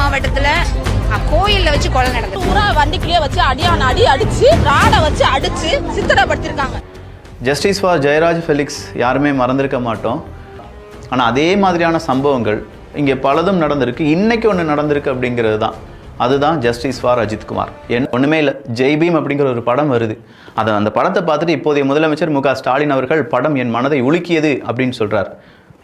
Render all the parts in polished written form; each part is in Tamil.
மாவட்டத்துல கோயில்ல வச்சு கொலை நடந்தது. பூரா வண்டிக்குள்ளே வச்சு அடிச்சு ராடை வச்சு அடிச்சு சித்திரப்படுத்திருக்காங்க. ஜஸ்டிஸ் ஃபார் ஜெயராஜ் ஃபெலிக்ஸ் யாருமே மறந்திருக்க மாட்டோம். ஆனால் அதே மாதிரியான சம்பவங்கள் இங்கே பலதும் நடந்திருக்கு. இன்னைக்கு ஒன்று நடந்திருக்கு அப்படிங்கிறது தான், அதுதான் ஜஸ்டிஸ் ஃபார் அஜித்குமார். ஒன்றுமே இல்லை, ஜெய்பீம் அப்படிங்கிற ஒரு படம் வருது. அந்த படத்தை பார்த்துட்டு இப்போதைய முதலமைச்சர் மு க ஸ்டாலின் அவர்கள் படம் என் மனதை உலுக்கியது அப்படின்னு சொல்கிறார்.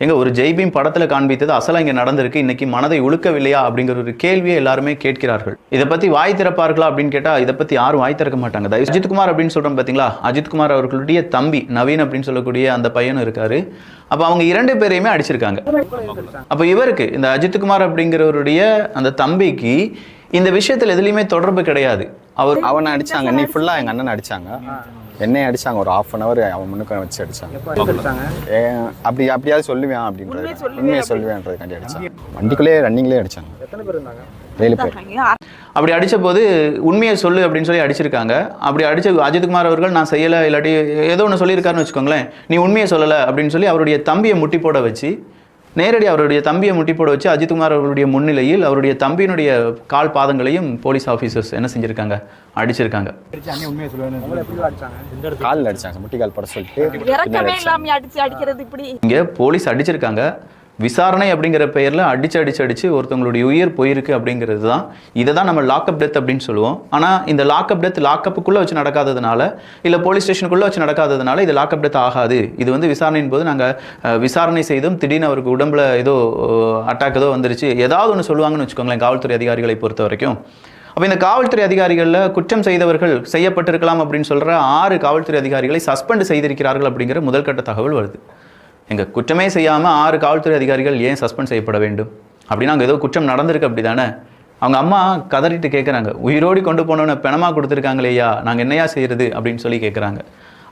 எங்க ஒரு ஜெய்பீம் படத்தில் காண்பித்தது அசலாக இங்கே நடந்திருக்கு, இன்னைக்கு மனதை உழுக்கவில்லையா அப்படிங்கிற ஒரு கேள்வியை எல்லாருமே கேட்கிறார்கள். இதை பற்றி வாய் திறப்பார்களா அப்படின்னு கேட்டால் இதை பற்றி யாரும் வாய் திறக்க மாட்டாங்க. அஜித்குமார் அப்படின்னு சொல்கிறோம் பார்த்தீங்களா, அஜித்குமார் அவர்களுடைய தம்பி நவீன் அப்படின்னு சொல்லக்கூடிய அந்த பையனும் இருக்காரு. அப்போ அவங்க 2 பேரையுமே அடிச்சிருக்காங்க. அப்போ இவருக்கு இந்த அஜித்குமார் அப்படிங்கிறவருடைய அந்த தம்பிக்கு இந்த விஷயத்தில் எதுலையுமே தொடர்பு கிடையாது. அவனை அடிச்சாங்க, நீ ஃபுல்லாக எங்கள் அண்ணனை அடிச்சாங்க, என்னையும் அடிச்சாங்க. ஒரு 1/2 hour அவன் முன்னுக்கு வச்சு அடிச்சாங்க. அப்படியாவது சொல்லுவேன் அப்படின்றது, உண்மையை சொல்லுவேன்றதுக்காண்டி அடிச்சாங்க. வண்டிக்குள்ளேயே ரன்னிங்லேயே அடிச்சாங்க. 7 பேர். அப்படி அடித்த போது உண்மையை சொல்லு அப்படின்னு சொல்லி அடிச்சிருக்காங்க. அப்படி அடித்த அஜித்குமார் அவர்கள் நான் செய்யலை இல்லாட்டி ஏதோ ஒன்று சொல்லியிருக்காருன்னு வச்சுக்கோங்களேன், நீ உண்மையை சொல்லலை அப்படின்னு சொல்லி அவருடைய தம்பியை முட்டி போட வச்சு, நேரடி அவருடைய தம்பியை முட்டி போட வச்சு அஜித்குமார் அவர்களுடைய முன்னிலையில் அவருடைய தம்பியினுடைய கால் பாதங்களையும் போலீஸ் ஆஃபீஸர்ஸ் என்ன செஞ்சுருக்காங்க, அடிச்சிருக்காங்க. காலில் அடிச்சாங்க, முட்டி கால் பட சொல்லிட்டு இங்கே போலீஸ் அடிச்சிருக்காங்க. விசாரணை அப்படிங்கிற பெயரில் அடிச்சு ஒருத்தவங்களுடைய உயிர் போயிருக்கு அப்படிங்கிறது தான். இதை தான் நம்ம லாக்அப் டெத் அப்படின்னு சொல்லுவோம். ஆனால் இந்த லாக்அப் டெத் லாக்கப்புக்குள்ளே வச்சு நடக்காததுனால, இல்லை போலீஸ் ஸ்டேஷனுக்குள்ளே வச்சு நடக்காததுனால இது லாக்அப் டெத் ஆகாது. இது வந்து விசாரணையின் போது நாங்கள் விசாரணை செய்தும் திடீர்னு அவருக்கு உடம்புல ஏதோ அட்டாக் ஏதோ வந்துருச்சு ஏதாவது ஒன்று சொல்லுவாங்கன்னு வச்சுக்கோங்களேன் காவல்துறை அதிகாரிகளை பொறுத்த வரைக்கும். அப்போ இந்த காவல்துறை அதிகாரிகளில் குற்றம் செய்தவர்கள் செய்யப்பட்டிருக்கலாம் அப்படின்னு சொல்கிற 6 காவல்துறை அதிகாரிகளை சஸ்பெண்ட் செய்திருக்கிறார்கள் அப்படிங்கிற முதல் கட்ட தகவல் வருது. எங்கள் குற்றமே செய்யாமல் 6 காவல்துறை அதிகாரிகள் ஏன் சஸ்பெண்ட் செய்யப்பட வேண்டும் அப்படின்னா அங்கே ஏதோ குற்றம் நடந்திருக்கு அப்படி தானே. அவங்க அம்மா கதறிட்டு கேட்குறாங்க, உயிரோடி கொண்டு போனவனை பிணமாக கொடுத்துருக்காங்களேயா, நாங்கள் என்னையா செய்கிறது அப்படின்னு சொல்லி கேட்குறாங்க.